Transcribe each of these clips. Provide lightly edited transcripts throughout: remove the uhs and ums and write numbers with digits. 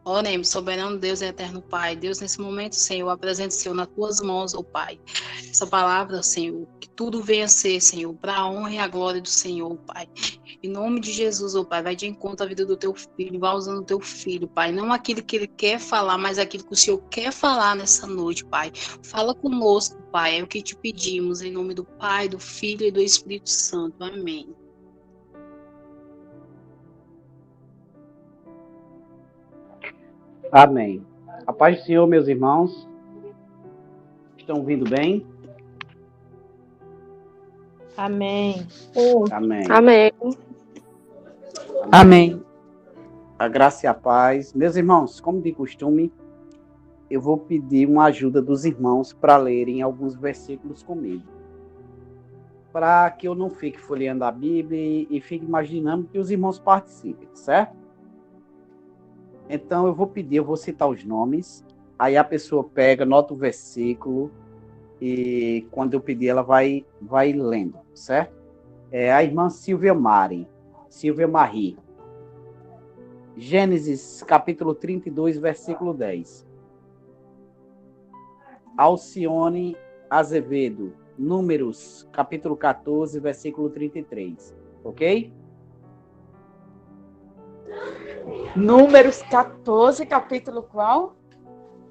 Oremos, soberano Deus e eterno Pai. Deus, nesse momento, Senhor, apresento, Senhor, nas tuas mãos, ó Pai. Essa palavra, Senhor, que tudo venha a ser, Senhor, para a honra e a glória do Senhor, Pai. Em nome de Jesus, ó Pai, vai de encontro à vida do teu filho, vai usando o teu filho, Pai. Não aquilo que ele quer falar, mas aquilo que o Senhor quer falar nessa noite, Pai. Fala conosco, Pai, é o que te pedimos, em nome do Pai, do Filho e do Espírito Santo. Amém. Amém. A paz do Senhor, meus irmãos. Estão ouvindo bem? Amém. Amém. Amém. Amém. A graça e a paz. Meus irmãos, como de costume, eu vou pedir uma ajuda dos irmãos para lerem alguns versículos comigo. Para que eu não fique folheando a Bíblia e fique imaginando que os irmãos participem, certo? Então eu vou citar os nomes, aí a pessoa pega, nota o versículo e quando eu pedir ela vai lendo, certo? A irmã Silvia Marie. Gênesis capítulo 32, versículo 10. Alcione Azevedo, Números capítulo 14, versículo 33, ok? Números 14, capítulo qual?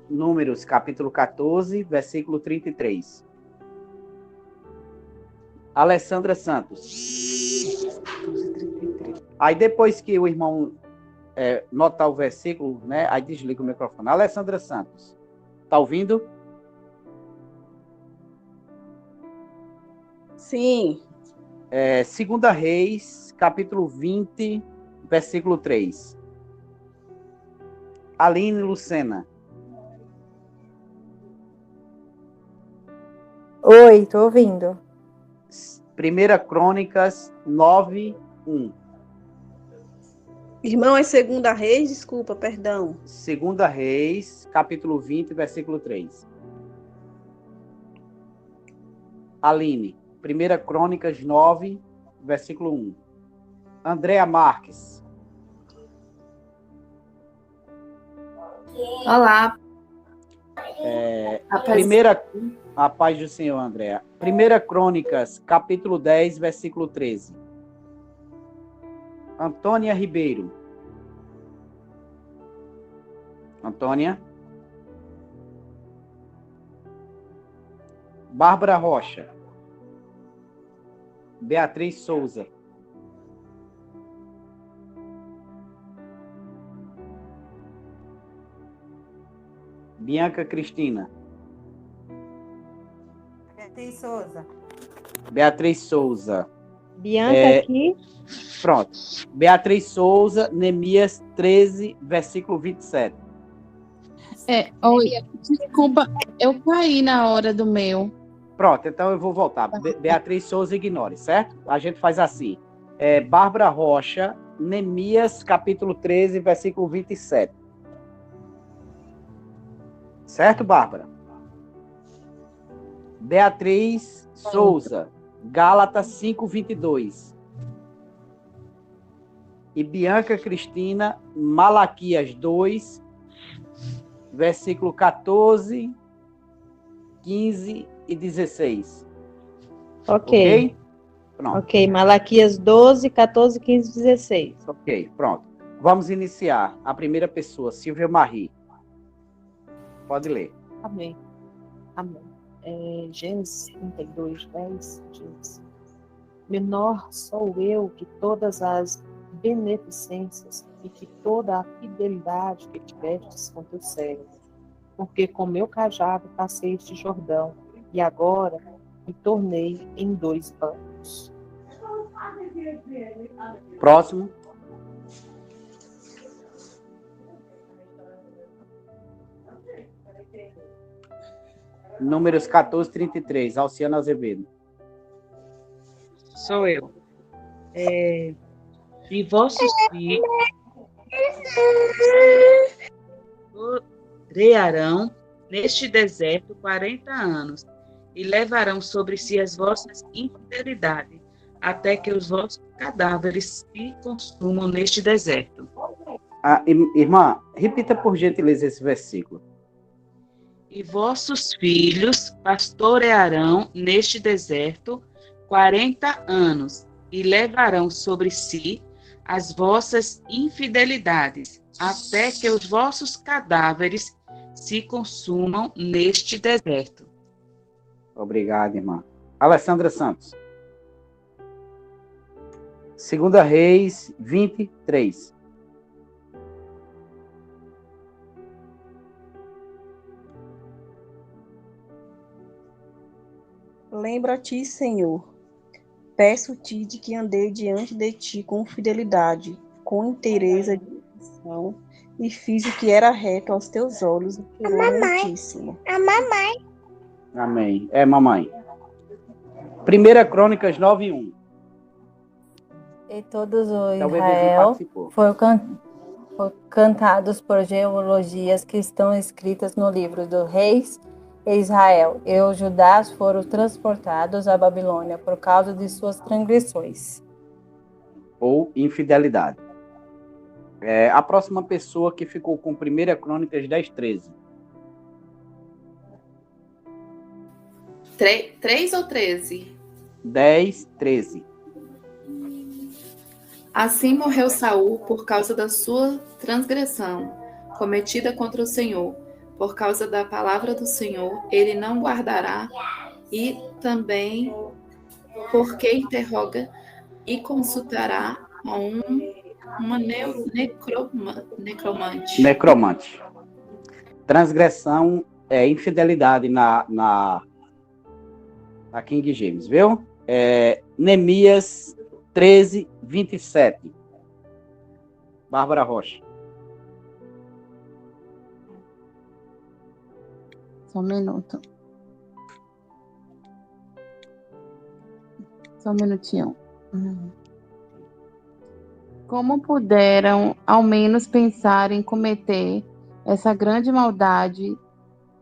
Números, capítulo 14, versículo 33. Alessandra Santos. Aí depois que o irmão notar o versículo, né? Aí desliga o microfone. Alessandra Santos. Tá ouvindo? Sim. 2 Reis, capítulo 20, versículo 3. Aline Lucena. Oi, tô ouvindo. 1 Crônicas 9, 1. Irmão, é Segunda Reis? Desculpa, perdão. 2 Reis, capítulo 20, versículo 3. Aline, 1 Crônicas 9, versículo 1. Andréa Marques. Olá. A paz do Senhor, Andréa. 1 Crônicas, capítulo 10, versículo 13. Antônia Ribeiro. Antônia. Bárbara Rocha. Beatriz Souza. Bianca Cristina. Beatriz Souza. Bianca aqui. Pronto. Beatriz Souza, Neemias 13, versículo 27. Oi, desculpa, eu caí na hora do meu. Pronto, então eu vou voltar. Beatriz Souza, ignore, certo? A gente faz assim. Bárbara Rocha, Neemias, capítulo 13, versículo 27. Certo, Bárbara? Beatriz Souza, Gálatas 5, 22. E Bianca Cristina, Malaquias 2, versículo 14, 15 e 16. Ok? Pronto. Ok, Malaquias 12, 14, 15 e 16. Ok, pronto. Vamos iniciar. A primeira pessoa, Silvia Marie. Pode ler. Amém. Gênesis 32, 10 diz: menor sou eu que todas as beneficências e que toda a fidelidade que tivestes com teu servo, porque com meu cajado passei este Jordão, e agora me tornei em 2 bancos. Próximo. Números 14, 33. Alciana Azevedo. Sou eu. E vossos filhos torearão neste deserto 40 anos, e levarão sobre si as vossas infidelidades, até que os vossos cadáveres se consumam neste deserto. Irmã, repita por gentileza esse versículo. E vossos filhos pastorearão neste deserto 40 anos, e levarão sobre si as vossas infidelidades, até que os vossos cadáveres se consumam neste deserto. Obrigado, irmã. Alessandra Santos. 2 Reis 23. Lembra-te, Senhor, peço-te de que andei diante de ti com fidelidade, com inteireza de coração, e fiz o que era reto aos teus olhos, e furor muitíssimo. Amém. É, mamãe. 1 Crônicas 9:1. E todos o Então, o bebezinho Israel participou. foram cantados por genealogias que estão escritas no livro dos reis e Israel. E os judás foram transportados à Babilônia por causa de suas transgressões. Ou infidelidade. A próxima pessoa que ficou com 1 Crônicas 10:13. 3 ou 13? 10:13. Assim morreu Saul por causa da sua transgressão cometida contra o Senhor. Por causa da palavra do Senhor, ele não guardará, e também porque interroga e consultará a uma necromante. Necromante. Transgressão é infidelidade na King James, viu? Neemias 13:27. Bárbara Rocha. Só um minuto. Só um minutinho. Como puderam, ao menos, pensar em cometer essa grande maldade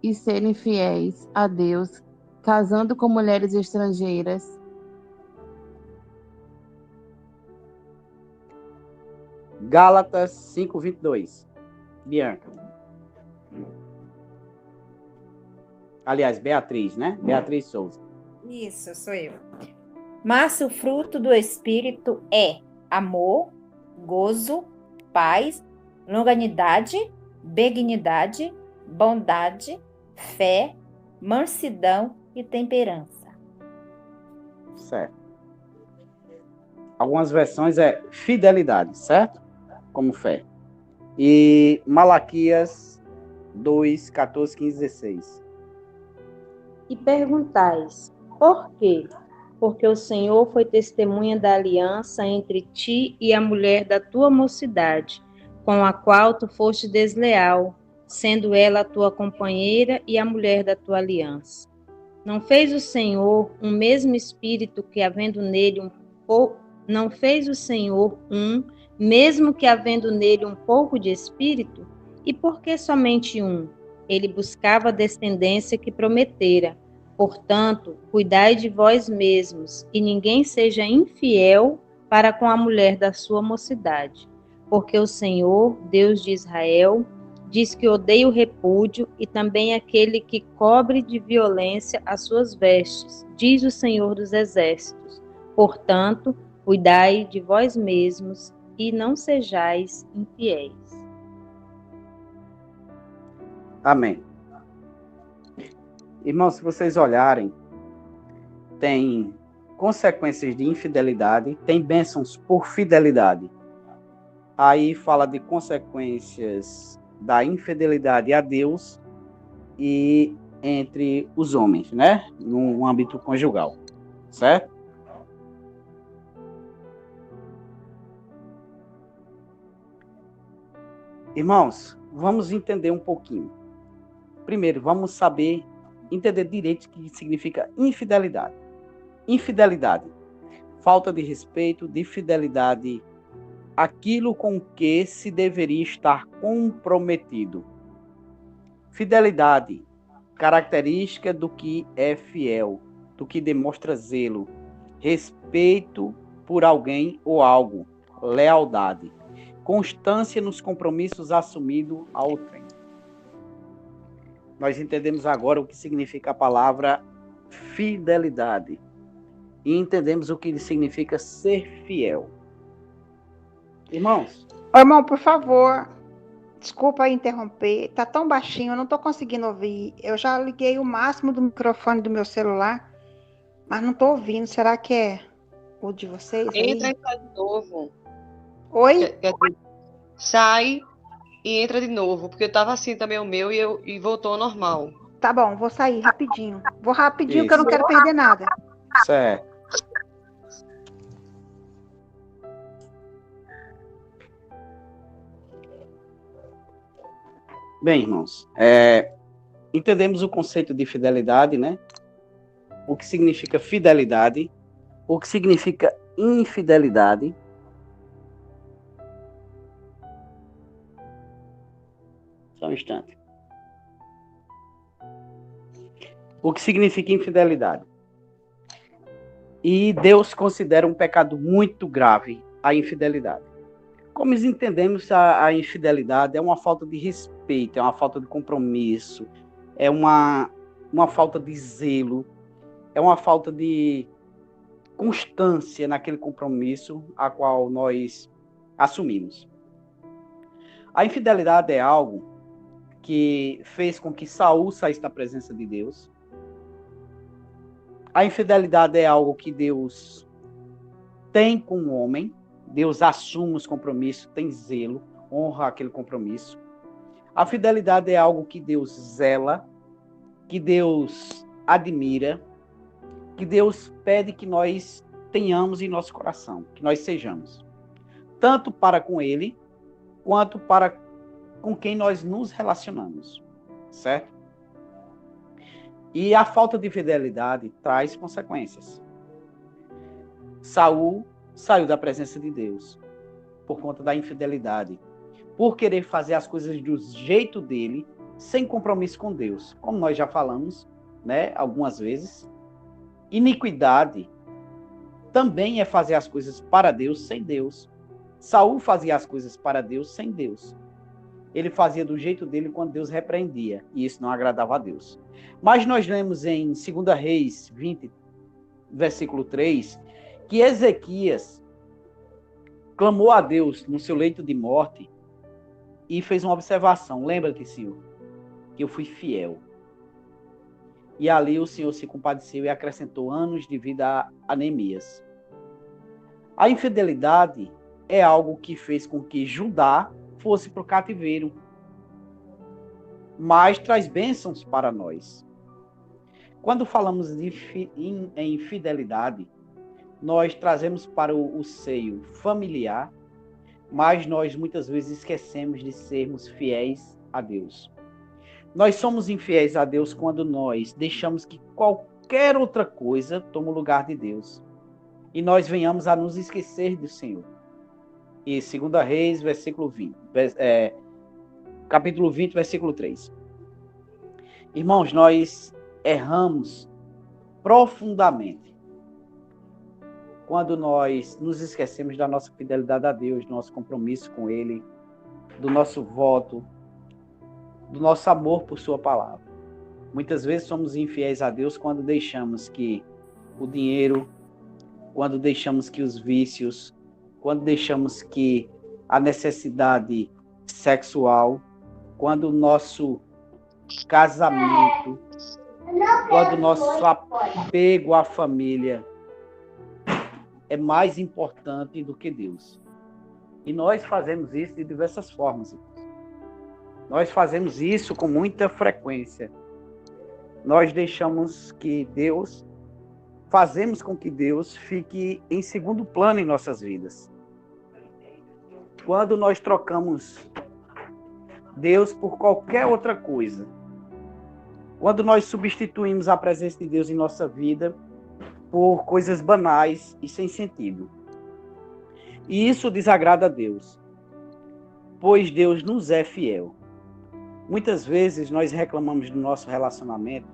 e serem fiéis a Deus, casando com mulheres estrangeiras? Gálatas 5:22. Bianca. Aliás, Beatriz, né? Beatriz Souza. Isso, sou eu. Mas o fruto do Espírito é amor, gozo, paz, longanimidade, benignidade, bondade, fé, mansidão e temperança. Certo. Algumas versões é fidelidade, certo? Como fé. E Malaquias 2:14, 15, 16. E perguntais, por quê? Porque o Senhor foi testemunha da aliança entre ti e a mulher da tua mocidade, com a qual tu foste desleal, sendo ela a tua companheira e a mulher da tua aliança. Não fez o Senhor um mesmo espírito que havendo nele não fez o Senhor mesmo que havendo nele um pouco de espírito? E por que somente um? Ele buscava a descendência que prometera. Portanto, cuidai de vós mesmos, e ninguém seja infiel para com a mulher da sua mocidade. Porque o Senhor, Deus de Israel, diz que odeia o repúdio e também aquele que cobre de violência as suas vestes, diz o Senhor dos Exércitos. Portanto, cuidai de vós mesmos e não sejais infiéis. Amém. Irmãos, se vocês olharem, tem consequências de infidelidade, tem bênçãos por fidelidade. Aí fala de consequências da infidelidade a Deus e entre os homens, né? No âmbito conjugal, certo? Irmãos, vamos entender um pouquinho. Primeiro, vamos entender direito o que significa infidelidade. Infidelidade, falta de respeito, de fidelidade, aquilo com que se deveria estar comprometido. Fidelidade, característica do que é fiel, do que demonstra zelo, respeito por alguém ou algo, lealdade. constância nos compromissos assumidos a outrem. Nós entendemos agora o que significa a palavra fidelidade e entendemos o que significa ser fiel. Irmãos? Ô, irmão, por favor, desculpa interromper, tá tão baixinho, eu não tô conseguindo ouvir. Eu já liguei o máximo do microfone do meu celular, mas não tô ouvindo. Será que é o de vocês aí? Entra e sai de novo. Oi? Sai e entra de novo, porque eu tava assim também o meu e voltou ao normal. Tá bom, vou sair rapidinho. Vou rapidinho, que eu não Isso. quero perder nada. Certo. Bem, irmãos, entendemos o conceito de fidelidade, né? O que significa fidelidade, o que significa infidelidade. Só um instante. O que significa infidelidade? E Deus considera um pecado muito grave a infidelidade. Como nós entendemos, a infidelidade é uma falta de respeito, é uma falta de compromisso, é uma falta de zelo, é uma falta de constância naquele compromisso a qual nós assumimos. A infidelidade é algo que fez com que Saul saísse da presença de Deus. A infidelidade é algo que Deus tem com o homem. Deus assume os compromissos, tem zelo, honra aquele compromisso. A fidelidade é algo que Deus zela, que Deus admira, que Deus pede que nós tenhamos em nosso coração, que nós sejamos. Tanto para com Ele, quanto para com quem nós nos relacionamos. Certo? E a falta de fidelidade traz consequências. Saul saiu da presença de Deus por conta da infidelidade, por querer fazer as coisas do jeito dele, sem compromisso com Deus. Como nós já falamos, né, algumas vezes, iniquidade também é fazer as coisas para Deus sem Deus. Saul fazia as coisas para Deus sem Deus. Ele fazia do jeito dele quando Deus repreendia, e isso não agradava a Deus. Mas nós lemos em 2 Reis 20, versículo 3, que Ezequias clamou a Deus no seu leito de morte e fez uma observação. Lembra-te, Senhor, que eu fui fiel. E ali o Senhor se compadeceu e acrescentou anos de vida a Neemias. A infidelidade é algo que fez com que Judá fosse para o cativeiro, mas traz bênçãos para nós. Quando falamos em infidelidade, nós trazemos para o seio familiar, mas nós muitas vezes esquecemos de sermos fiéis a Deus. Nós somos infiéis a Deus quando nós deixamos que qualquer outra coisa tome o lugar de Deus. E nós venhamos a nos esquecer do Senhor. E 2 Reis, capítulo 20, versículo 3. Irmãos, nós erramos profundamente quando nós nos esquecemos da nossa fidelidade a Deus, do nosso compromisso com Ele, do nosso voto, do nosso amor por Sua palavra. Muitas vezes somos infiéis a Deus quando deixamos que o dinheiro, quando deixamos que os vícios, quando deixamos que a necessidade sexual, quando o nosso casamento, quando o nosso apego à família é mais importante do que Deus. E nós fazemos isso de diversas formas. Nós fazemos isso com muita frequência. Nós deixamos que Deus, fazemos com que Deus fique em segundo plano em nossas vidas. Quando nós trocamos Deus por qualquer outra coisa, quando nós substituímos a presença de Deus em nossa vida por coisas banais e sem sentido. E isso desagrada a Deus, pois Deus nos é fiel. Muitas vezes nós reclamamos do nosso relacionamento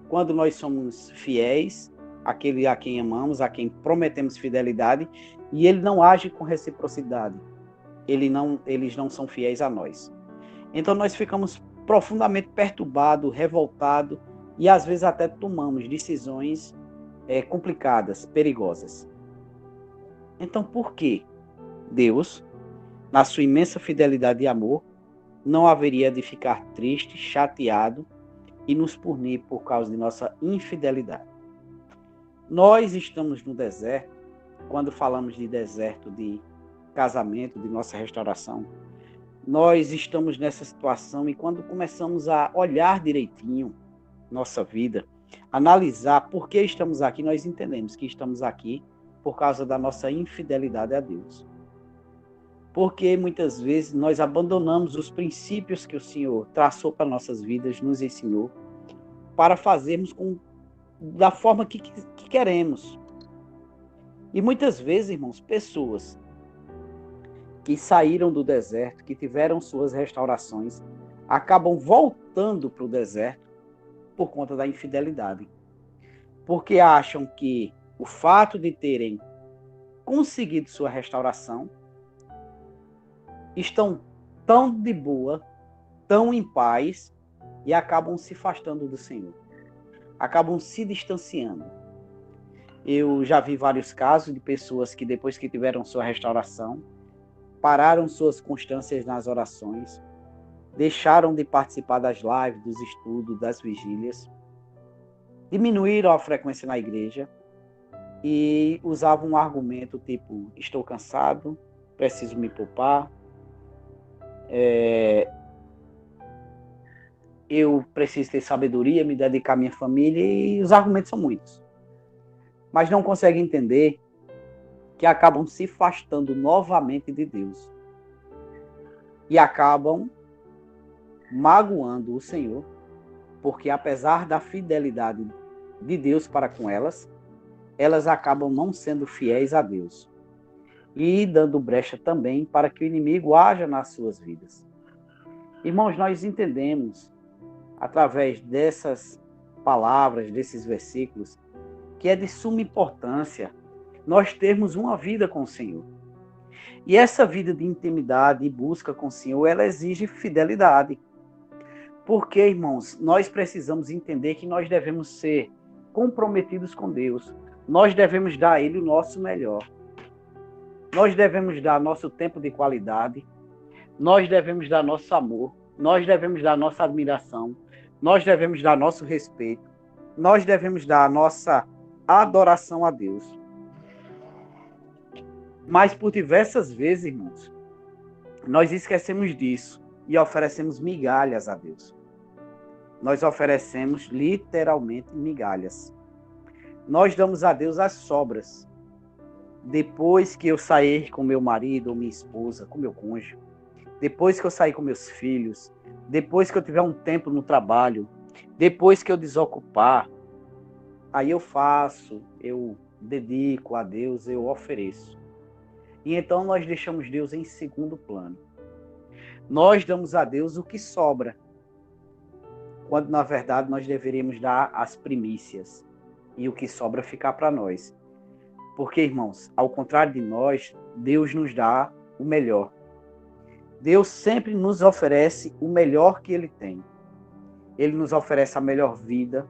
quando nós somos fiéis àquele a quem amamos, a quem prometemos fidelidade, e ele não age com reciprocidade. eles não são fiéis a nós. Então nós ficamos profundamente perturbados, revoltados e às vezes até tomamos decisões complicadas, perigosas. Então por que Deus, na sua imensa fidelidade e amor, não haveria de ficar triste, chateado e nos punir por causa de nossa infidelidade? Nós estamos no deserto, quando falamos de deserto de casamento, de nossa restauração, nós estamos nessa situação e quando começamos a olhar direitinho nossa vida, analisar por que estamos aqui, nós entendemos que estamos aqui por causa da nossa infidelidade a Deus. Porque muitas vezes nós abandonamos os princípios que o Senhor traçou para nossas vidas, nos ensinou, para fazermos da forma que queremos. E muitas vezes, irmãos, pessoas que saíram do deserto, que tiveram suas restaurações, acabam voltando para o deserto por conta da infidelidade. Porque acham que o fato de terem conseguido sua restauração, estão tão de boa, tão em paz, e acabam se afastando do Senhor. Acabam se distanciando. Eu já vi vários casos de pessoas que depois que tiveram sua restauração, pararam suas constâncias nas orações, deixaram de participar das lives, dos estudos, das vigílias, diminuíram a frequência na igreja e usavam um argumento tipo, estou cansado, preciso me poupar, eu preciso ter sabedoria, me dedicar à minha família, e os argumentos são muitos. Mas não conseguem entender que acabam se afastando novamente de Deus. E acabam magoando o Senhor, porque apesar da fidelidade de Deus para com elas, elas acabam não sendo fiéis a Deus. E dando brecha também para que o inimigo haja nas suas vidas. Irmãos, nós entendemos, através dessas palavras, desses versículos, que é de suma importância nós termos uma vida com o Senhor. E essa vida de intimidade e busca com o Senhor, ela exige fidelidade. Porque, irmãos, nós precisamos entender que nós devemos ser comprometidos com Deus. Nós devemos dar a Ele o nosso melhor. Nós devemos dar nosso tempo de qualidade. Nós devemos dar nosso amor. Nós devemos dar nossa admiração. Nós devemos dar nosso respeito. Nós devemos dar a nossa adoração a Deus. Mas por diversas vezes, irmãos, nós esquecemos disso e oferecemos migalhas a Deus. Nós oferecemos literalmente migalhas. Nós damos a Deus as sobras. Depois que eu sair com meu marido ou minha esposa, com meu cônjuge, depois que eu sair com meus filhos, depois que eu tiver um tempo no trabalho, depois que eu desocupar, aí eu faço, eu dedico a Deus, eu ofereço. E então nós deixamos Deus em segundo plano. Nós damos a Deus o que sobra, quando na verdade nós deveríamos dar as primícias e o que sobra ficar para nós. Porque, irmãos, ao contrário de nós, Deus nos dá o melhor. Deus sempre nos oferece o melhor que Ele tem. Ele nos oferece a melhor vida,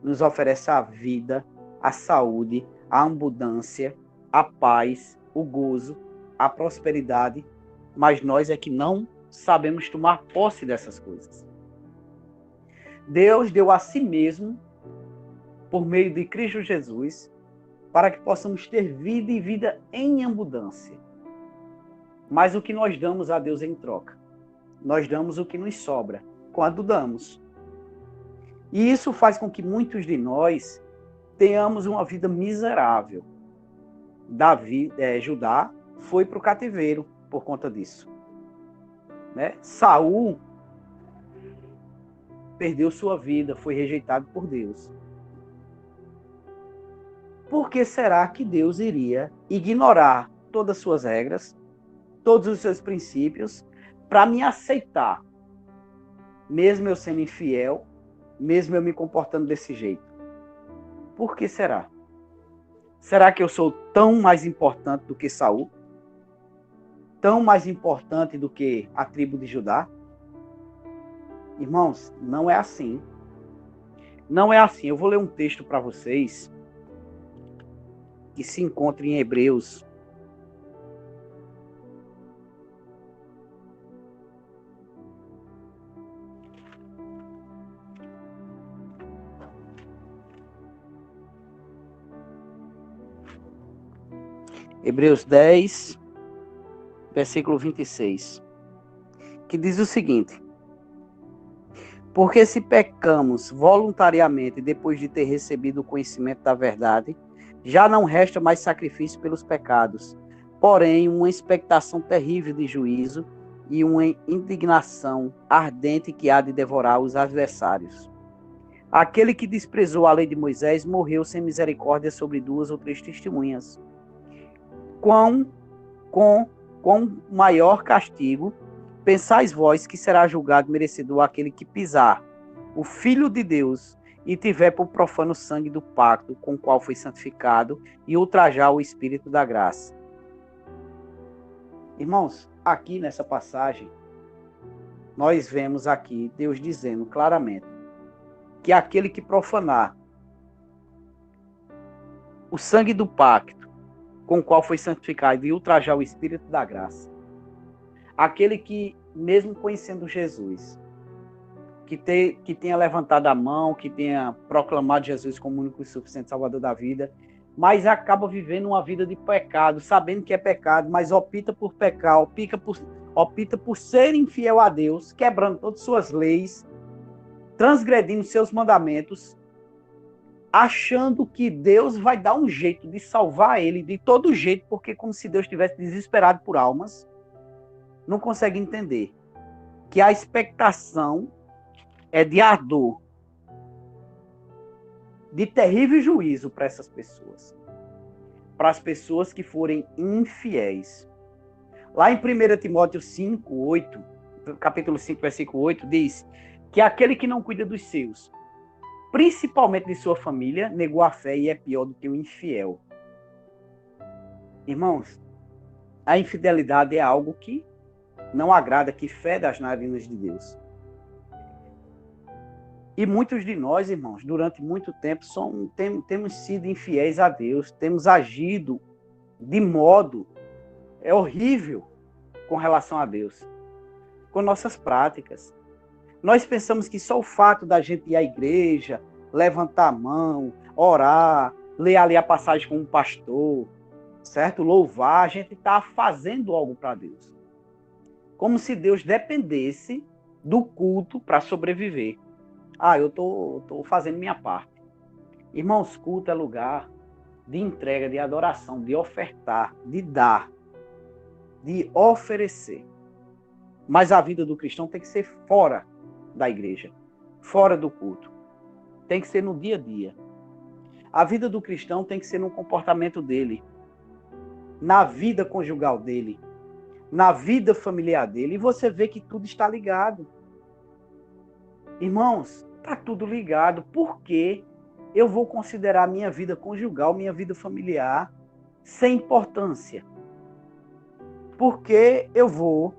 nos oferece a vida, a saúde, a abundância, a paz, o gozo, a prosperidade, mas nós é que não sabemos tomar posse dessas coisas. Deus deu a si mesmo, por meio de Cristo Jesus, para que possamos ter vida e vida em abundância. Mas o que nós damos a Deus em troca? Nós damos o que nos sobra, quando damos. E isso faz com que muitos de nós tenhamos uma vida miserável. Judá foi para o cativeiro por conta disso. Né? Saul perdeu sua vida, foi rejeitado por Deus. Por que será que Deus iria ignorar todas as suas regras, todos os seus princípios, para me aceitar, mesmo eu sendo infiel, mesmo eu me comportando desse jeito? Por que será? Será que eu sou tão mais importante do que Saul? tão mais importante do que a tribo de Judá? Irmãos, não é assim. Não é assim. Eu vou ler um texto para vocês que se encontra em Hebreus. Hebreus 10, versículo 26, que diz o seguinte: porque se pecamos voluntariamente depois de ter recebido o conhecimento da verdade, já não resta mais sacrifício pelos pecados, porém uma expectação terrível de juízo e uma indignação ardente que há de devorar os adversários. Aquele que desprezou a lei de Moisés morreu sem misericórdia sobre 2 ou 3 testemunhas. Com maior castigo pensais vós que será julgado merecedor aquele que pisar o Filho de Deus e tiver por profano o sangue do pacto com o qual foi santificado e ultrajar o Espírito da graça. Irmãos, aqui nessa passagem, nós vemos aqui Deus dizendo claramente que aquele que profanar o sangue do pacto com o qual foi santificado e ultrajar o Espírito da graça, aquele que, mesmo conhecendo Jesus, que tenha levantado a mão, que tenha proclamado Jesus como o único e suficiente Salvador da vida, mas acaba vivendo uma vida de pecado, sabendo que é pecado, mas opta por pecar, opta por ser infiel a Deus, quebrando todas as suas leis, transgredindo seus mandamentos, achando que Deus vai dar um jeito de salvar ele de todo jeito, porque como se Deus estivesse desesperado por almas, não consegue entender que a expectação é de ardor, de terrível juízo para essas pessoas, para as pessoas que forem infiéis. Lá em 1 Timóteo 5, 8, capítulo 5, versículo 8, diz que aquele que não cuida dos seus, principalmente de sua família, negou a fé e é pior do que o infiel. Irmãos, a infidelidade é algo que não agrada, que fede as narinas de Deus. E muitos de nós, irmãos, durante muito tempo, temos sido infiéis a Deus, temos agido de modo horrível com relação a Deus, com nossas práticas. Nós pensamos que só o fato da gente ir à igreja, levantar a mão, orar, ler ali a passagem com um pastor, certo? Louvar, a gente está fazendo algo para Deus. Como se Deus dependesse do culto para sobreviver. Eu estou fazendo minha parte. Irmãos, culto é lugar de entrega, de adoração, de ofertar, de dar, de oferecer. Mas a vida do cristão tem que ser fora da igreja, fora do culto. Tem que ser no dia a dia. A vida do cristão tem que ser no comportamento dele, na vida conjugal dele, na vida familiar dele. E você vê que tudo está ligado. Irmãos, está tudo ligado. Por que eu vou considerar minha vida conjugal, minha vida familiar, sem importância? Por que eu vou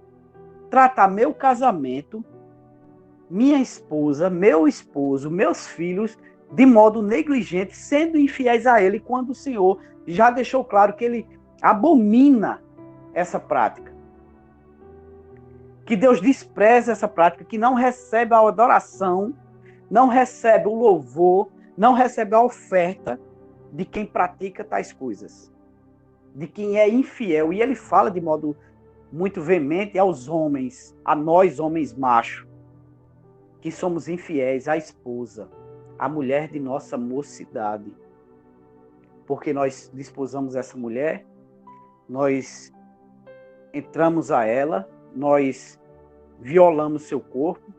tratar meu casamento, minha esposa, meu esposo, meus filhos, de modo negligente, sendo infiéis a ele, quando o Senhor já deixou claro que ele abomina essa prática? Que Deus despreza essa prática, que não recebe a adoração, não recebe o louvor, não recebe a oferta de quem pratica tais coisas, de quem é infiel. E ele fala de modo muito veemente aos homens, a nós homens machos, que somos infiéis à esposa, à mulher de nossa mocidade. Porque nós desposamos essa mulher, nós entramos a ela, nós violamos seu corpo,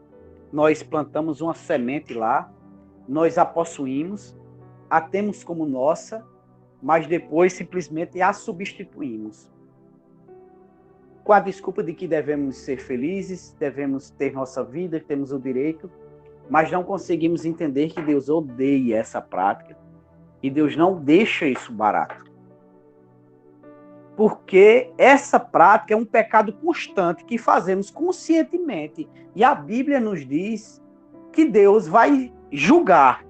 nós plantamos uma semente lá, nós a possuímos, a temos como nossa, mas depois simplesmente a substituímos. Com a desculpa de que devemos ser felizes, devemos ter nossa vida, temos o direito, mas não conseguimos entender que Deus odeia essa prática e Deus não deixa isso barato. Porque essa prática é um pecado constante que fazemos conscientemente. E a Bíblia nos diz que Deus vai julgar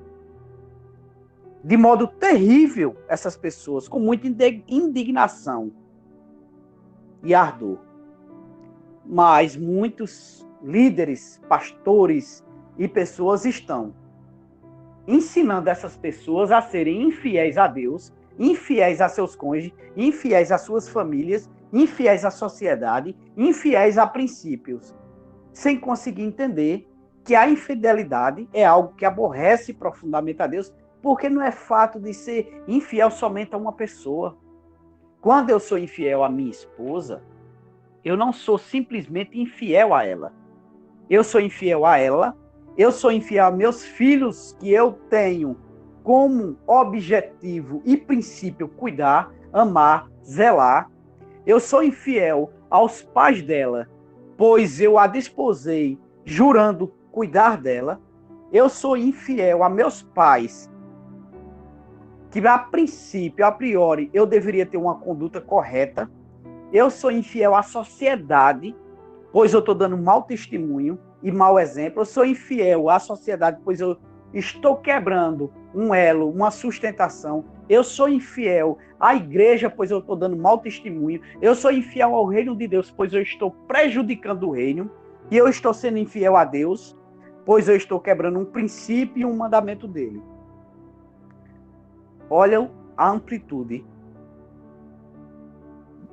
de modo terrível essas pessoas, com muita indignação e ardor. Mas muitos líderes, pastores e pessoas estão ensinando essas pessoas a serem infiéis a Deus, infiéis a seus cônjuges, infiéis às suas famílias, infiéis à sociedade, infiéis a princípios, sem conseguir entender que a infidelidade é algo que aborrece profundamente a Deus, porque não é fato de ser infiel somente a uma pessoa. Quando eu sou infiel à minha esposa, eu não sou simplesmente infiel a ela. Eu sou infiel a ela, eu sou infiel a meus filhos, que eu tenho como objetivo e princípio cuidar, amar, zelar. Eu sou infiel aos pais dela, pois eu a desposei jurando cuidar dela. Eu sou infiel a meus pais, que a princípio, a priori, eu deveria ter uma conduta correta. Eu sou infiel à sociedade, pois eu estou dando mau testemunho e mau exemplo. Eu sou infiel à sociedade, pois eu estou quebrando um elo, uma sustentação. Eu sou infiel à igreja, pois eu estou dando mau testemunho. Eu sou infiel ao reino de Deus, pois eu estou prejudicando o reino. E eu estou sendo infiel a Deus, pois eu estou quebrando um princípio e um mandamento dele. Olha a amplitude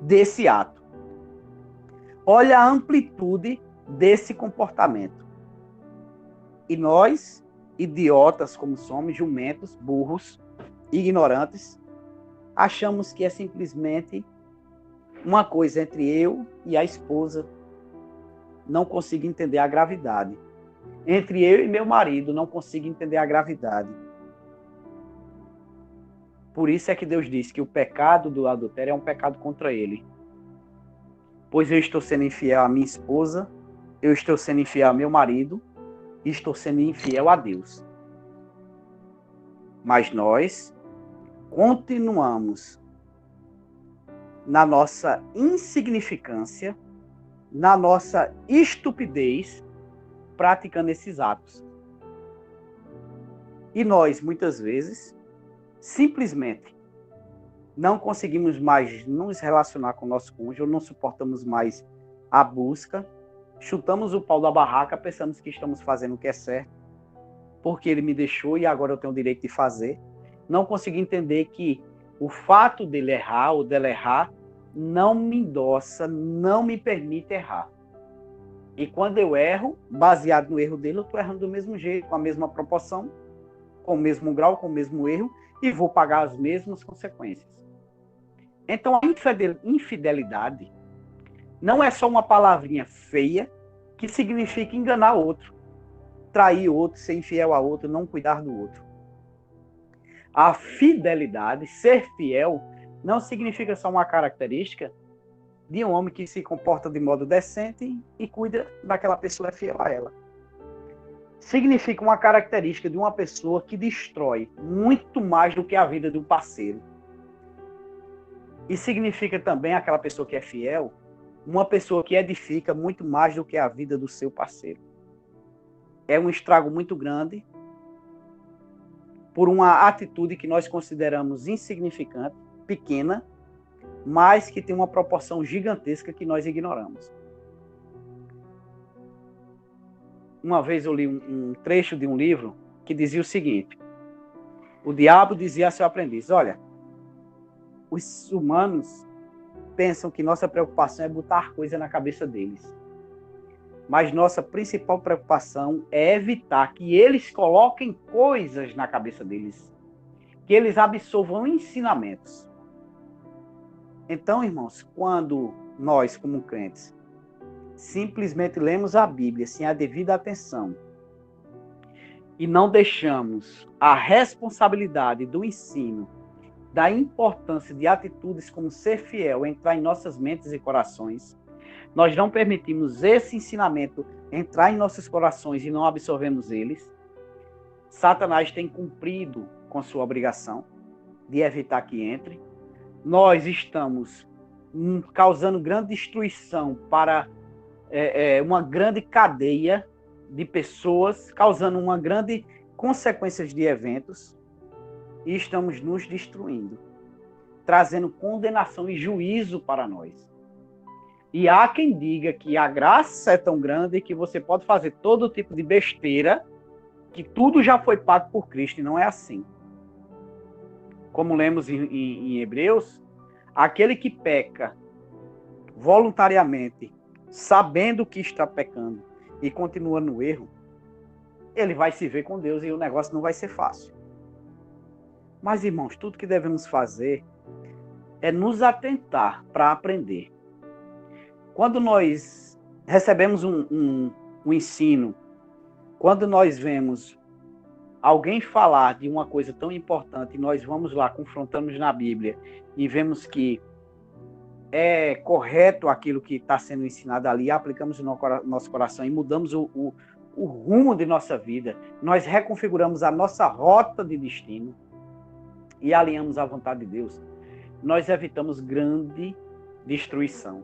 desse ato. Olha a amplitude desse comportamento. E nós, idiotas como somos, jumentos, burros, ignorantes, achamos que é simplesmente uma coisa entre eu e a esposa. Não consigo entender a gravidade. Entre eu e meu marido, não consigo entender a gravidade. Por isso é que Deus diz que o pecado do adultério é um pecado contra ele. Pois eu estou sendo infiel à minha esposa, eu estou sendo infiel ao meu marido, e estou sendo infiel a Deus. Mas nós continuamos na nossa insignificância, na nossa estupidez, praticando esses atos. E nós, muitas vezes, simplesmente não conseguimos mais nos relacionar com o nosso cônjuge, ou não suportamos mais a busca, chutamos o pau da barraca, pensamos que estamos fazendo o que é certo, porque ele me deixou e agora eu tenho o direito de fazer. Não consegui entender que o fato dele errar ou dela errar não me endossa, não me permite errar. E quando eu erro, baseado no erro dele, eu estou errando do mesmo jeito, com a mesma proporção, com o mesmo grau, com o mesmo erro, e vou pagar as mesmas consequências. Então, a infidelidade não é só uma palavrinha feia que significa enganar outro, trair outro, ser infiel a outro, não cuidar do outro. A fidelidade, ser fiel, não significa só uma característica de um homem que se comporta de modo decente e cuida daquela pessoa, é fiel a ela. Significa uma característica de uma pessoa que destrói muito mais do que a vida de um parceiro. E significa também aquela pessoa que é fiel, uma pessoa que edifica muito mais do que a vida do seu parceiro. É um estrago muito grande por uma atitude que nós consideramos insignificante, pequena, mas que tem uma proporção gigantesca que nós ignoramos. Uma vez eu li um trecho de um livro que dizia o seguinte: o diabo dizia a seu aprendiz: olha, os humanos pensam que nossa preocupação é botar coisa na cabeça deles. Mas nossa principal preocupação é evitar que eles coloquem coisas na cabeça deles, que eles absorvam ensinamentos. Então, irmãos, quando nós, como crentes, simplesmente lemos a Bíblia sem a devida atenção e não deixamos a responsabilidade do ensino, da importância de atitudes como ser fiel entrar em nossas mentes e corações, nós não permitimos esse ensinamento entrar em nossos corações e não absorvemos eles, Satanás tem cumprido com sua obrigação de evitar que entre. Nós estamos causando grande destruição para uma grande cadeia de pessoas, causando uma grande consequências de eventos, e estamos nos destruindo, trazendo condenação e juízo para nós. E há quem diga que a graça é tão grande que você pode fazer todo tipo de besteira, que tudo já foi pago por Cristo, e não é assim. Como lemos em Hebreus, aquele que peca voluntariamente, sabendo que está pecando e continua no erro, ele vai se ver com Deus e o negócio não vai ser fácil. Mas, irmãos, tudo que devemos fazer é nos atentar para aprender. Quando nós recebemos um ensino, quando nós vemos alguém falar de uma coisa tão importante, e nós vamos lá, confrontamos na Bíblia, e vemos que é correto aquilo que está sendo ensinado ali, aplicamos no nosso coração e mudamos o rumo de nossa vida, nós reconfiguramos a nossa rota de destino e alinhamos à vontade de Deus, nós evitamos grande destruição.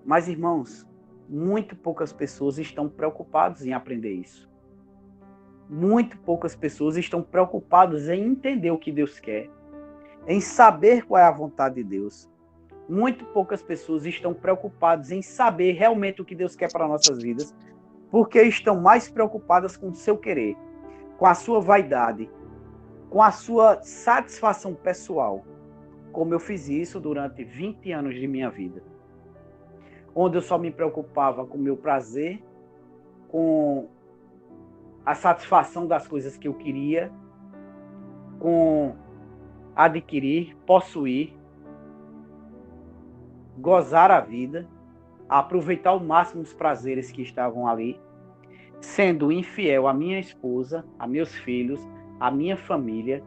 Mas, irmãos, muito poucas pessoas estão preocupadas em aprender isso. Muito poucas pessoas estão preocupadas em entender o que Deus quer, em saber qual é a vontade de Deus. Muito poucas pessoas estão preocupadas em saber realmente o que Deus quer para nossas vidas, porque estão mais preocupadas com o seu querer, com a sua vaidade, com a sua satisfação pessoal, como eu fiz isso durante 20 anos de minha vida, onde eu só me preocupava com o meu prazer, com a satisfação das coisas que eu queria, com adquirir, possuir, gozar a vida, aproveitar ao máximo os prazeres que estavam ali, sendo infiel à minha esposa, a meus filhos, à minha família,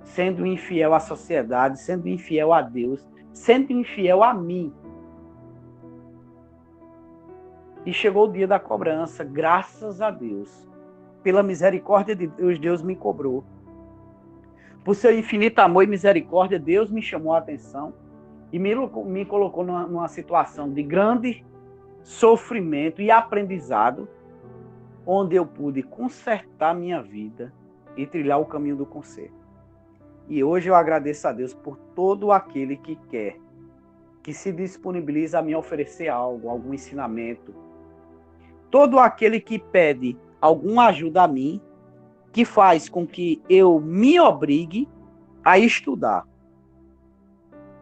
sendo infiel à sociedade, sendo infiel a Deus, sendo infiel a mim. E chegou o dia da cobrança, graças a Deus. Pela misericórdia de Deus, Deus me cobrou. Por seu infinito amor e misericórdia, Deus me chamou a atenção e me colocou numa situação de grande sofrimento e aprendizado, onde eu pude consertar minha vida e trilhar o caminho do conserto. E hoje eu agradeço a Deus por todo aquele que quer, que se disponibiliza a me oferecer algo, algum ensinamento. Todo aquele que pede alguma ajuda a mim, que faz com que eu me obrigue a estudar.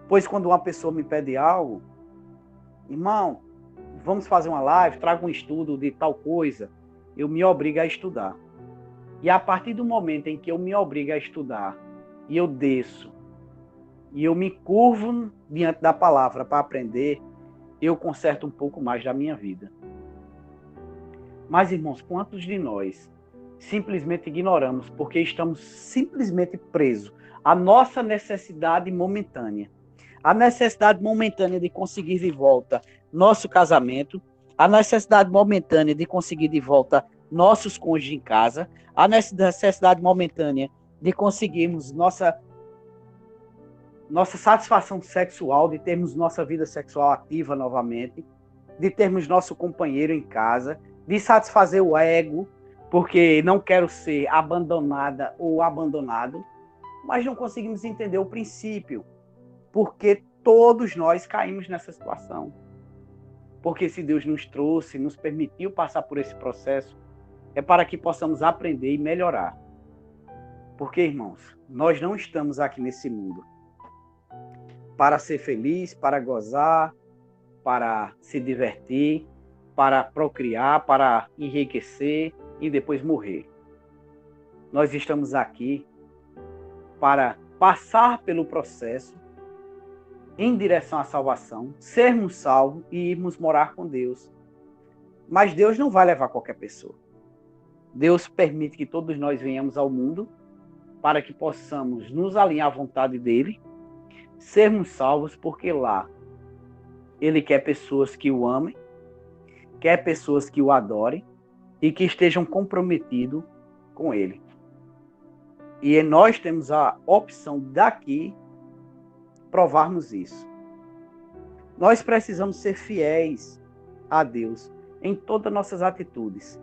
Pois quando uma pessoa me pede algo, irmão, vamos fazer uma live, traga um estudo de tal coisa, eu me obrigo a estudar. E a partir do momento em que eu me obrigo a estudar, e eu desço, e eu me curvo diante da palavra para aprender, eu conserto um pouco mais da minha vida. Mas, irmãos, quantos de nós simplesmente ignoramos porque estamos simplesmente presos à nossa necessidade momentânea? A necessidade momentânea de conseguir de volta nosso casamento, a necessidade momentânea de conseguir de volta nossos cônjuges em casa, a necessidade momentânea de conseguirmos nossa satisfação sexual, de termos nossa vida sexual ativa novamente, de termos nosso companheiro em casa, de satisfazer o ego, porque não quero ser abandonada ou abandonado, mas não conseguimos entender o princípio, porque todos nós caímos nessa situação. Porque se Deus nos trouxe, nos permitiu passar por esse processo, é para que possamos aprender e melhorar. Porque, irmãos, nós não estamos aqui nesse mundo para ser feliz, para gozar, para se divertir, para procriar, para enriquecer e depois morrer. Nós estamos aqui para passar pelo processo em direção à salvação, sermos salvos e irmos morar com Deus. Mas Deus não vai levar qualquer pessoa. Deus permite que todos nós venhamos ao mundo para que possamos nos alinhar à vontade dele, sermos salvos, porque lá ele quer pessoas que o amem, quer pessoas que o adorem e que estejam comprometidos com ele. E nós temos a opção daqui provarmos isso. Nós precisamos ser fiéis a Deus em todas as nossas atitudes.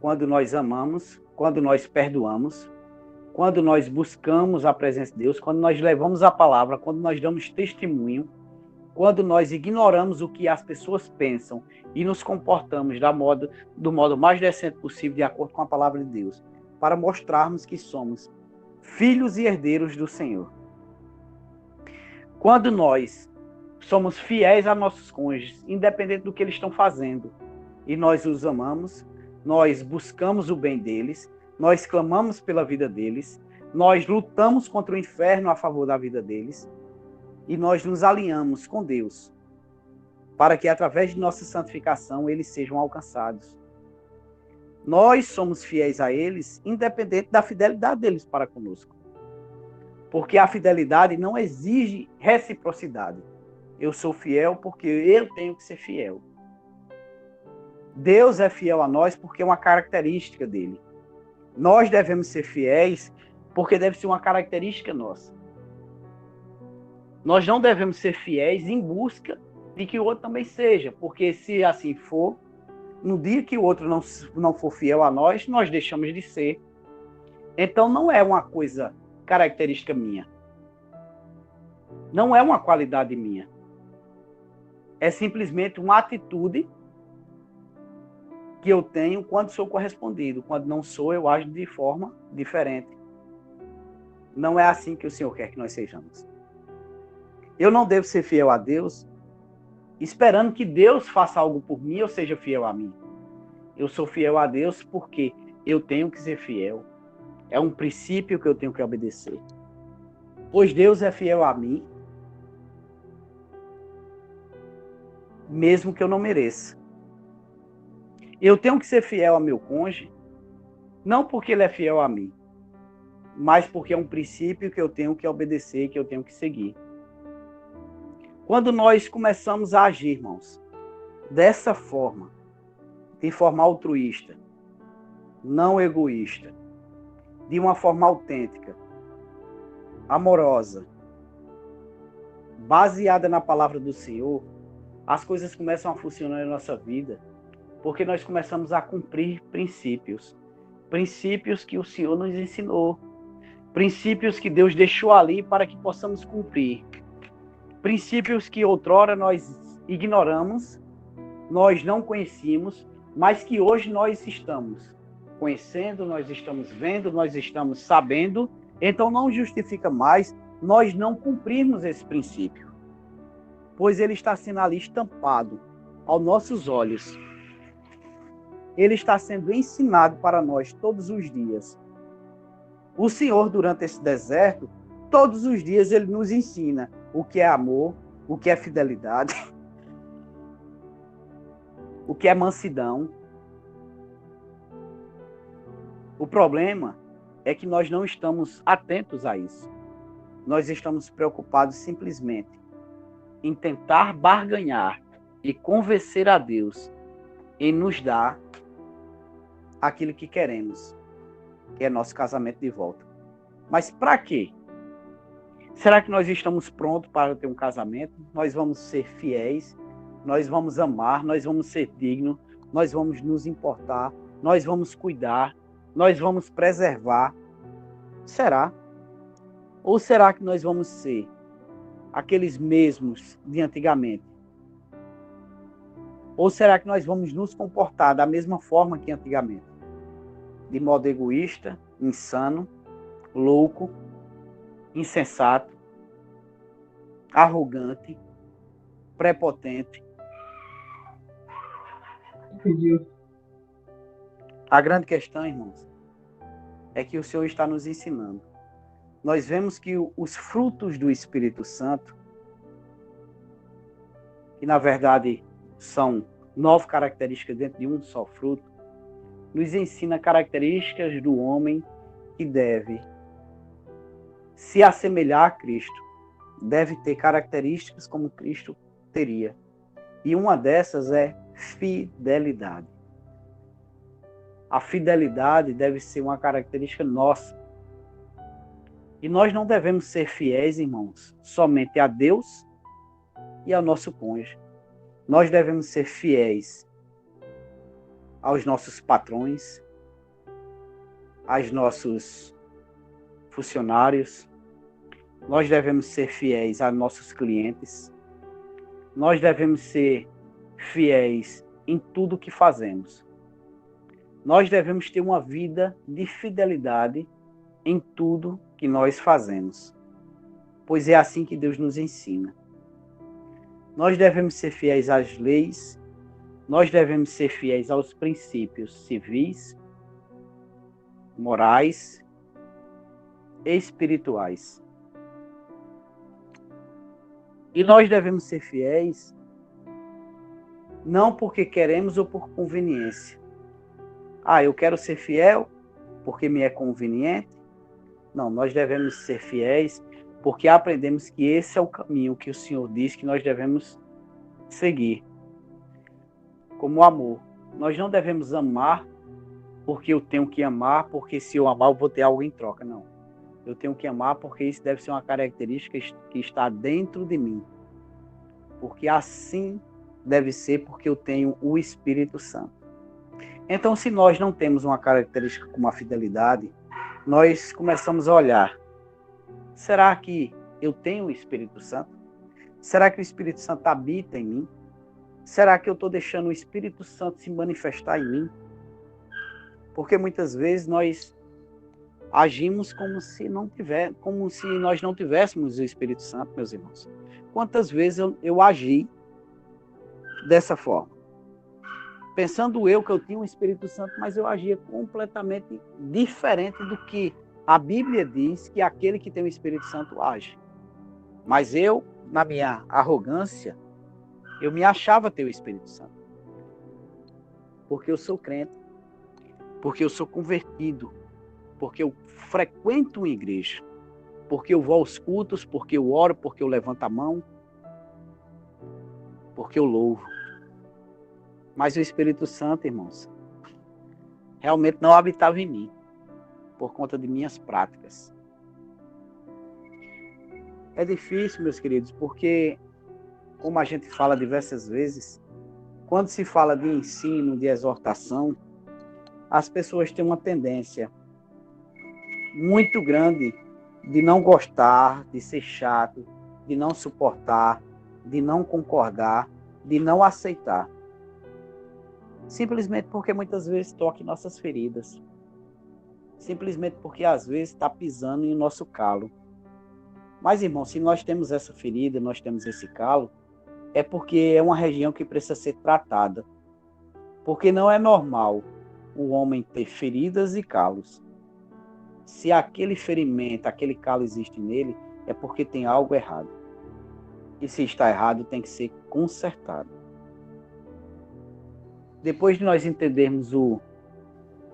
Quando nós amamos, quando nós perdoamos, quando nós buscamos a presença de Deus, quando nós levamos a palavra, quando nós damos testemunho, quando nós ignoramos o que as pessoas pensam e nos comportamos do modo mais decente possível, de acordo com a palavra de Deus, para mostrarmos que somos filhos e herdeiros do Senhor. Quando nós somos fiéis a nossos cônjuges, independente do que eles estão fazendo, e nós os amamos, nós buscamos o bem deles, nós clamamos pela vida deles, nós lutamos contra o inferno a favor da vida deles, e nós nos alinhamos com Deus, para que através de nossa santificação eles sejam alcançados. Nós somos fiéis a eles, independente da fidelidade deles para conosco. Porque a fidelidade não exige reciprocidade. Eu sou fiel porque eu tenho que ser fiel. Deus é fiel a nós porque é uma característica dele. Nós devemos ser fiéis porque deve ser uma característica nossa. Nós não devemos ser fiéis em busca de que o outro também seja, porque se assim for, no dia que o outro não for fiel a nós, nós deixamos de ser. Então não é uma coisa característica minha. Não é uma qualidade minha. É simplesmente uma atitude que eu tenho quando sou correspondido. Quando não sou, eu ajo de forma diferente. Não é assim que o Senhor quer que nós sejamos. Eu não devo ser fiel a Deus esperando que Deus faça algo por mim ou seja fiel a mim. Eu sou fiel a Deus porque eu tenho que ser fiel. É um princípio que eu tenho que obedecer. Pois Deus é fiel a mim, mesmo que eu não mereça. Eu tenho que ser fiel ao meu cônjuge, não porque ele é fiel a mim, mas porque é um princípio que eu tenho que obedecer, que eu tenho que seguir. Quando nós começamos a agir, irmãos, dessa forma, de forma altruísta, não egoísta, de uma forma autêntica, amorosa, baseada na palavra do Senhor, as coisas começam a funcionar na nossa vida, porque nós começamos a cumprir princípios. Princípios que o Senhor nos ensinou. Princípios que Deus deixou ali para que possamos cumprir. Princípios que outrora nós ignoramos, nós não conhecíamos, mas que hoje nós estamos conhecendo, nós estamos vendo, nós estamos sabendo. Então não justifica mais nós não cumprirmos esse princípio, pois ele está sendo ali estampado aos nossos olhos. Ele está sendo ensinado para nós todos os dias. O Senhor, durante esse deserto, todos os dias ele nos ensina o que é amor, o que é fidelidade, o que é mansidão. O problema é que nós não estamos atentos a isso. Nós estamos preocupados simplesmente em tentar barganhar e convencer a Deus em nos dar aquilo que queremos, que é nosso casamento de volta. Mas para quê? Será que nós estamos prontos para ter um casamento? Nós vamos ser fiéis, nós vamos amar, nós vamos ser dignos, nós vamos nos importar, nós vamos cuidar, nós vamos preservar. Será? Ou será que nós vamos ser aqueles mesmos de antigamente? Ou será que nós vamos nos comportar da mesma forma que antigamente? De modo egoísta, insano, louco, insensato, arrogante, prepotente. Entendi. A grande questão, irmãos, é que o Senhor está nos ensinando. Nós vemos que os frutos do Espírito Santo, que na verdade são 9 características dentro de um só fruto, nos ensina características do homem que deve se assemelhar a Cristo, deve ter características como Cristo teria. E uma dessas é fidelidade. A fidelidade deve ser uma característica nossa. E nós não devemos ser fiéis, irmãos, somente a Deus e ao nosso cônjuge. Nós devemos ser fiéis aos nossos patrões, aos nossos funcionários. Nós devemos ser fiéis a nossos clientes. Nós devemos ser fiéis em tudo que fazemos. Nós devemos ter uma vida de fidelidade em tudo que nós fazemos, pois é assim que Deus nos ensina. Nós devemos ser fiéis às leis, nós devemos ser fiéis aos princípios civis, morais e espirituais. E nós devemos ser fiéis não porque queremos ou por conveniência. Eu quero ser fiel porque me é conveniente. Não, nós devemos ser fiéis porque aprendemos que esse é o caminho que o Senhor diz que nós devemos seguir. Como o amor. Nós não devemos amar porque eu tenho que amar, porque se eu amar eu vou ter algo em troca. Não. Eu tenho que amar porque isso deve ser uma característica que está dentro de mim. Porque assim deve ser, porque eu tenho o Espírito Santo. Então, se nós não temos uma característica como a fidelidade, nós começamos a olhar. Será que eu tenho o Espírito Santo? Será que o Espírito Santo habita em mim? Será que eu estou deixando o Espírito Santo se manifestar em mim? Porque muitas vezes nós agimos como se nós não tivéssemos o Espírito Santo, meus irmãos. Quantas vezes eu agi dessa forma? Pensando eu que eu tinha o Espírito Santo, mas eu agia completamente diferente do que a Bíblia diz que aquele que tem o Espírito Santo age. Mas eu, na minha arrogância, eu me achava ter o Espírito Santo. Porque eu sou crente, porque eu sou convertido, porque eu frequento uma igreja, porque eu vou aos cultos, porque eu oro, porque eu levanto a mão, porque eu louvo. Mas o Espírito Santo, irmãos, realmente não habitava em mim, por conta de minhas práticas. É difícil, meus queridos, porque, como a gente fala diversas vezes, quando se fala de ensino, de exortação, as pessoas têm uma tendência muito grande de não gostar, de ser chato, de não suportar, de não concordar, de não aceitar. Simplesmente porque muitas vezes toca em nossas feridas. Simplesmente porque às vezes está pisando em nosso calo. Mas, irmão, se nós temos essa ferida, nós temos esse calo, é porque é uma região que precisa ser tratada. Porque não é normal o homem ter feridas e calos. Se aquele ferimento, aquele calo existe nele, é porque tem algo errado. E se está errado, tem que ser consertado. Depois de nós entendermos o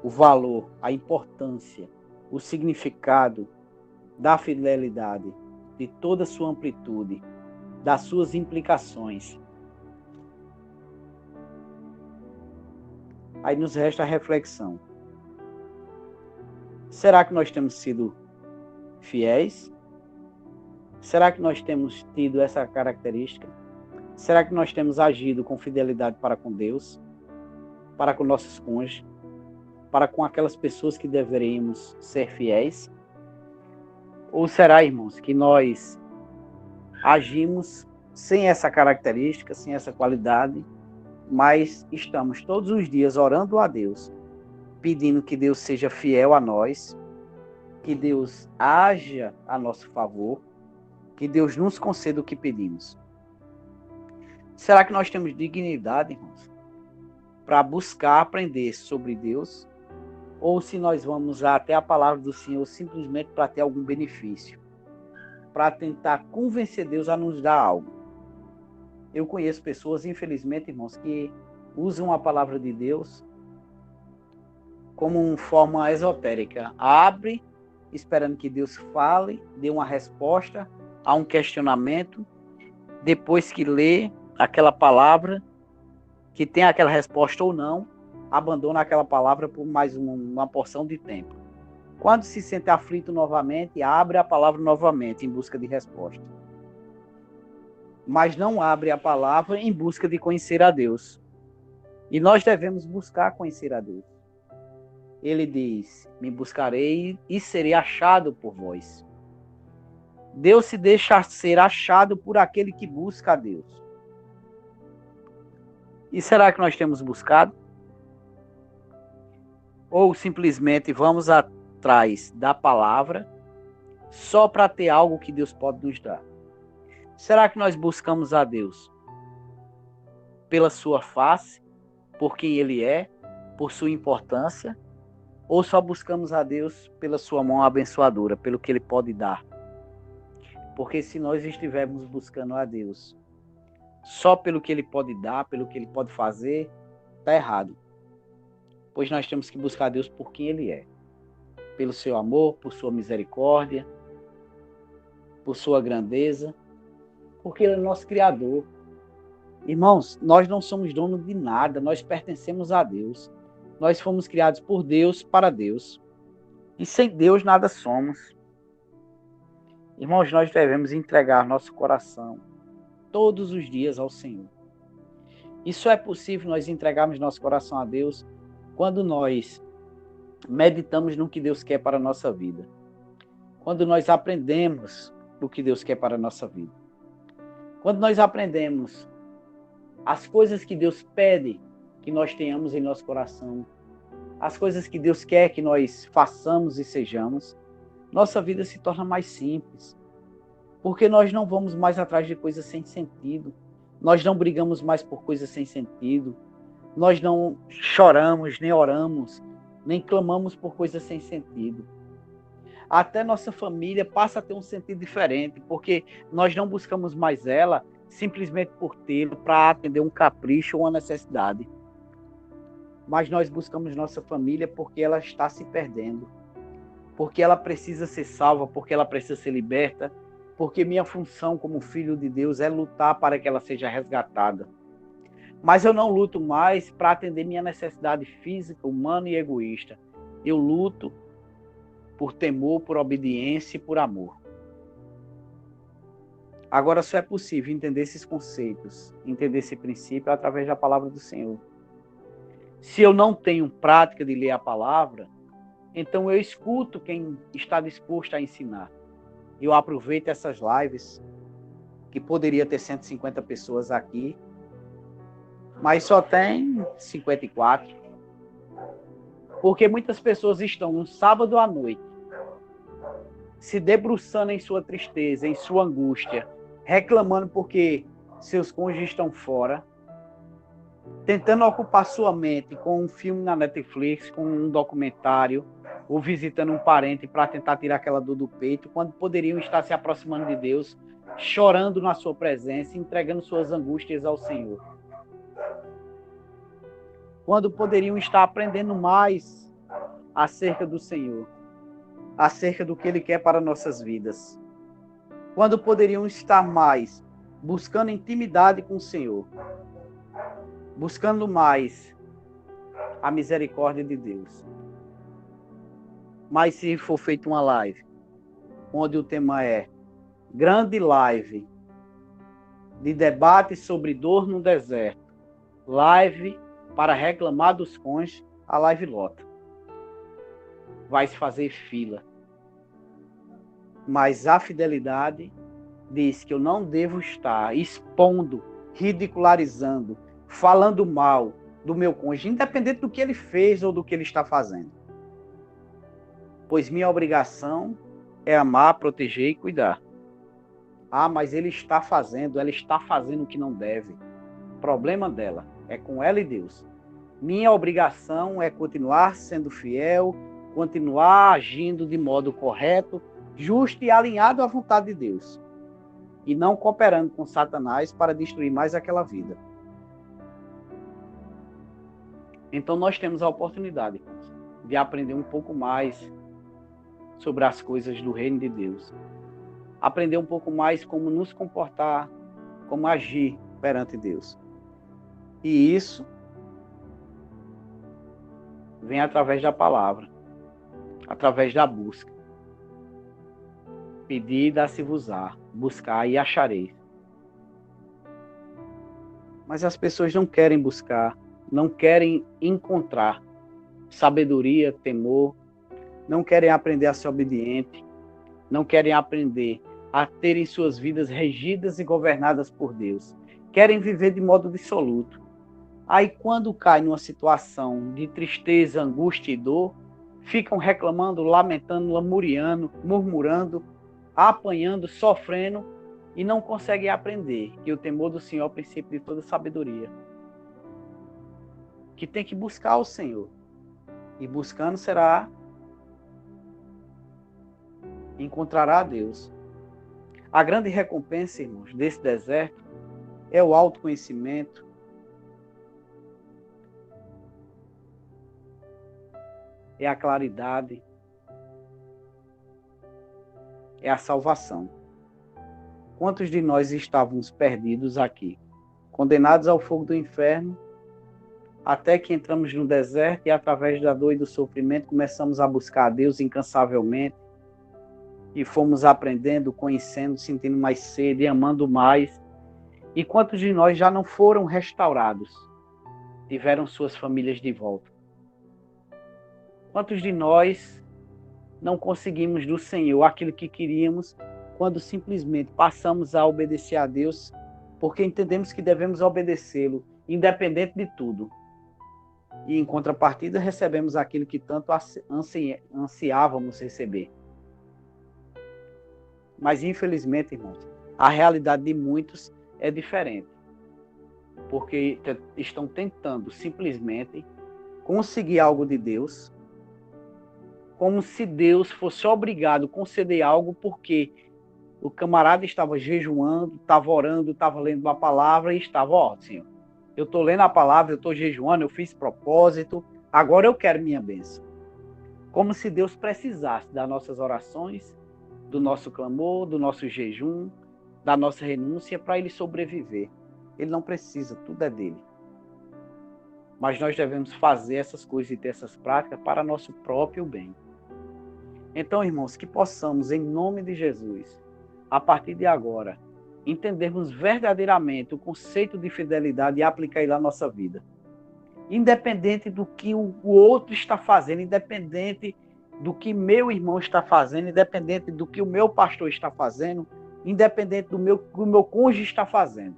valor, a importância, o significado da fidelidade, de toda a sua amplitude, das suas implicações, aí nos resta a reflexão. Será que nós temos sido fiéis? Será que nós temos tido essa característica? Será que nós temos agido com fidelidade para com Deus? Para com nossos cônjuges? Para com aquelas pessoas que deveríamos ser fiéis? Ou será, irmãos, que nós agimos sem essa característica, sem essa qualidade, mas estamos todos os dias orando a Deus, pedindo que Deus seja fiel a nós, que Deus haja a nosso favor, que Deus nos conceda o que pedimos? Será que nós temos dignidade, irmãos, para buscar aprender sobre Deus? Ou se nós vamos até a palavra do Senhor simplesmente para ter algum benefício, para tentar convencer Deus a nos dar algo? Eu conheço pessoas, infelizmente, irmãos, que usam a palavra de Deus como uma forma esotérica. Abre, esperando que Deus fale, dê uma resposta a um questionamento. Depois que lê aquela palavra, que tem aquela resposta ou não, abandona aquela palavra por mais uma porção de tempo. Quando se sente aflito novamente, abre a palavra novamente em busca de resposta. Mas não abre a palavra em busca de conhecer a Deus. E nós devemos buscar conhecer a Deus. Ele diz: me buscarei e serei achado por vós. Deus se deixa ser achado por aquele que busca a Deus. E será que nós temos buscado? Ou simplesmente vamos atrás da palavra só para ter algo que Deus pode nos dar? Será que nós buscamos a Deus pela sua face, por quem Ele é, por sua importância? Ou só buscamos a Deus pela sua mão abençoadora, pelo que Ele pode dar? Porque se nós estivermos buscando a Deus só pelo que Ele pode dar, pelo que Ele pode fazer, está errado. Pois nós temos que buscar a Deus por quem Ele é. Pelo seu amor, por sua misericórdia, por sua grandeza, porque Ele é nosso Criador. Irmãos, nós não somos donos de nada, nós pertencemos a Deus. Nós fomos criados por Deus, para Deus. E sem Deus nada somos. Irmãos, nós devemos entregar nosso coração todos os dias ao Senhor. Isso é possível nós entregarmos nosso coração a Deus quando nós meditamos no que Deus quer para a nossa vida. Quando nós aprendemos o que Deus quer para a nossa vida. Quando nós aprendemos as coisas que Deus pede que nós tenhamos em nosso coração, as coisas que Deus quer que nós façamos e sejamos, nossa vida se torna mais simples. Porque nós não vamos mais atrás de coisas sem sentido. Nós não brigamos mais por coisas sem sentido. Nós não choramos, nem oramos, nem clamamos por coisas sem sentido. Até nossa família passa a ter um sentido diferente, porque nós não buscamos mais ela simplesmente por tê-lo para atender um capricho ou uma necessidade. Mas nós buscamos nossa família porque ela está se perdendo, porque ela precisa ser salva, porque ela precisa ser liberta, porque minha função como filho de Deus é lutar para que ela seja resgatada. Mas eu não luto mais para atender minha necessidade física, humana e egoísta. Eu luto por temor, por obediência e por amor. Agora só é possível entender esses conceitos, entender esse princípio através da palavra do Senhor. Se eu não tenho prática de ler a palavra, então eu escuto quem está disposto a ensinar. Eu aproveito essas lives, que poderia ter 150 pessoas aqui, mas só tem 54. Porque muitas pessoas estão no sábado à noite, se debruçando em sua tristeza, em sua angústia, reclamando porque seus cônjuges estão fora, tentando ocupar sua mente com um filme na Netflix, com um documentário, ou visitando um parente para tentar tirar aquela dor do peito, quando poderiam estar se aproximando de Deus, chorando na sua presença, entregando suas angústias ao Senhor. Quando poderiam estar aprendendo mais acerca do Senhor, acerca do que Ele quer para nossas vidas. Quando poderiam estar mais buscando intimidade com o Senhor, buscando mais a misericórdia de Deus. Mas se for feita uma live, onde o tema é grande live de debate sobre dor no deserto, live para reclamar dos cônjuges, a live lota. Vai se fazer fila. Mas a fidelidade diz que eu não devo estar expondo, ridicularizando, falando mal do meu cônjuge, independente do que ele fez ou do que ele está fazendo. Pois minha obrigação é amar, proteger e cuidar. Ah, mas ela está fazendo o que não deve. Problema dela, é com ela e Deus. Minha obrigação é continuar sendo fiel, continuar agindo de modo correto, justo e alinhado à vontade de Deus. E não cooperando com Satanás para destruir mais aquela vida. Então nós temos a oportunidade de aprender um pouco mais sobre as coisas do reino de Deus. Aprender um pouco mais como nos comportar, como agir perante Deus. E isso vem através da palavra. através da busca. Pedi, dá-se-vos-á, buscar e achareis. Mas as pessoas não querem buscar, não querem encontrar sabedoria, temor, não querem aprender a ser obediente, não querem aprender a terem suas vidas regidas e governadas por Deus. Querem viver de modo dissoluto. Aí, quando caem numa situação de tristeza, angústia e dor, ficam reclamando, lamentando, lamuriando, murmurando, apanhando, sofrendo, e não conseguem aprender que o temor do Senhor é o princípio de toda sabedoria. Que tem que buscar o Senhor. E buscando encontrará a Deus. A grande recompensa, irmãos, desse deserto é o autoconhecimento, é a claridade, é a salvação. Quantos de nós estávamos perdidos aqui, condenados ao fogo do inferno, até que entramos no deserto e, através da dor e do sofrimento, começamos a buscar a Deus incansavelmente e fomos aprendendo, conhecendo, sentindo mais sede e amando mais. E quantos de nós já não foram restaurados, tiveram suas famílias de volta? Quantos de nós não conseguimos do Senhor aquilo que queríamos quando simplesmente passamos a obedecer a Deus porque entendemos que devemos obedecê-lo, independente de tudo. E em contrapartida recebemos aquilo que tanto ansiávamos receber. Mas infelizmente, irmãos, a realidade de muitos é diferente. Porque estão tentando simplesmente conseguir algo de Deus, como se Deus fosse obrigado a conceder algo porque o camarada estava jejuando, estava orando, estava lendo uma palavra e estava, Senhor, eu estou lendo a palavra, eu estou jejuando, eu fiz propósito, agora eu quero minha bênção. Como se Deus precisasse das nossas orações, do nosso clamor, do nosso jejum, da nossa renúncia para ele sobreviver. Ele não precisa, tudo é dele. Mas nós devemos fazer essas coisas e ter essas práticas para nosso próprio bem. Então, irmãos, que possamos, em nome de Jesus, a partir de agora, entendermos verdadeiramente o conceito de fidelidade e aplicar ele à nossa vida. Independente do que o outro está fazendo, independente do que meu irmão está fazendo, independente do que o meu pastor está fazendo, independente do que o meu cônjuge está fazendo.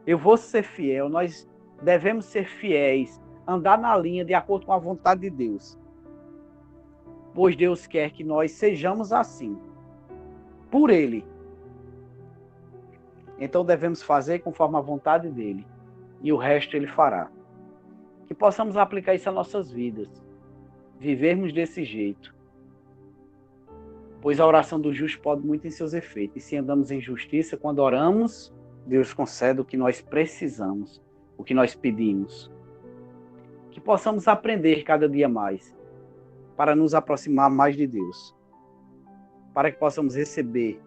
Eu vou ser fiel, nós devemos ser fiéis, andar na linha de acordo com a vontade de Deus. Pois Deus quer que nós sejamos assim, por Ele. Então devemos fazer conforme a vontade dEle, e o resto Ele fará. Que possamos aplicar isso às nossas vidas, vivermos desse jeito. Pois a oração do justo pode muito em seus efeitos, e se andamos em justiça, quando oramos, Deus concede o que nós precisamos, o que nós pedimos. Que possamos aprender cada dia mais, para nos aproximar mais de Deus, para que possamos receber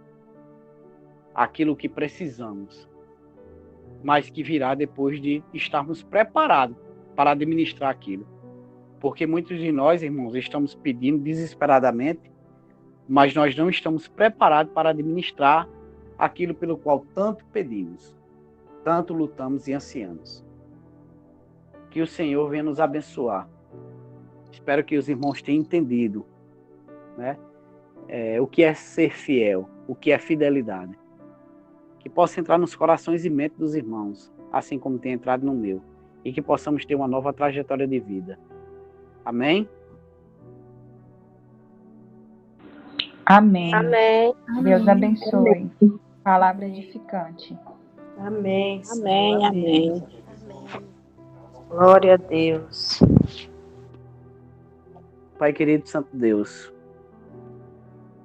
aquilo que precisamos, mas que virá depois de estarmos preparados para administrar aquilo. Porque muitos de nós, irmãos, estamos pedindo desesperadamente, mas nós não estamos preparados para administrar aquilo pelo qual tanto pedimos, tanto lutamos e ansiamos. Que o Senhor venha nos abençoar. Espero que os irmãos tenham entendido, né? O que é ser fiel, o que é fidelidade. Que possa entrar nos corações e mentes dos irmãos, assim como tem entrado no meu, e que possamos ter uma nova trajetória de vida. Amém? Amém. Amém. Deus abençoe. Palavra edificante. Amém. Amém, amém. Glória a Deus. Pai querido, Santo Deus,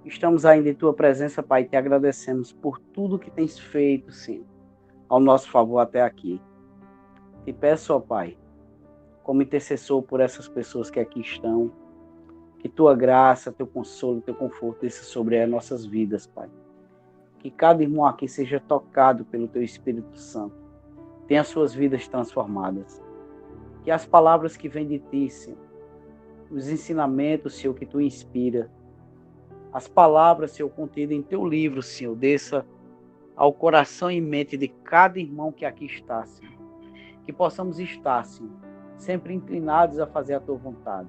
estamos ainda em Tua presença, Pai, e te agradecemos por tudo que tens feito, Senhor, ao nosso favor até aqui. Te peço, ó Pai, como intercessor por essas pessoas que aqui estão, que Tua graça, Teu consolo, Teu conforto desça sobre as nossas vidas, Pai. Que cada irmão aqui seja tocado pelo Teu Espírito Santo, tenha suas vidas transformadas. Que as palavras que vêm de Ti, Senhor, os ensinamentos, Senhor, que Tu inspira, as palavras, Senhor, contidas em Teu livro, Senhor, desça ao coração e mente de cada irmão que aqui está, Senhor. Que possamos estar, Senhor, sempre inclinados a fazer a Tua vontade.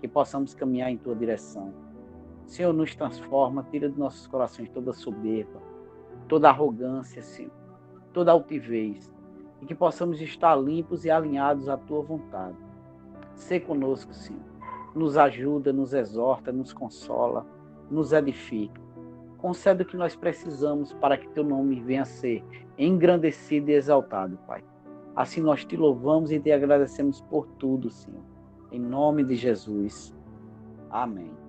Que possamos caminhar em Tua direção. Senhor, nos transforma, tira de nossos corações toda soberba, toda arrogância, Senhor, toda altivez. E que possamos estar limpos e alinhados à Tua vontade. Sê conosco, Senhor. Nos ajuda, nos exorta, nos consola, nos edifica. Concede o que nós precisamos para que Teu nome venha a ser engrandecido e exaltado, Pai. Assim nós Te louvamos e Te agradecemos por tudo, Senhor. Em nome de Jesus. Amém.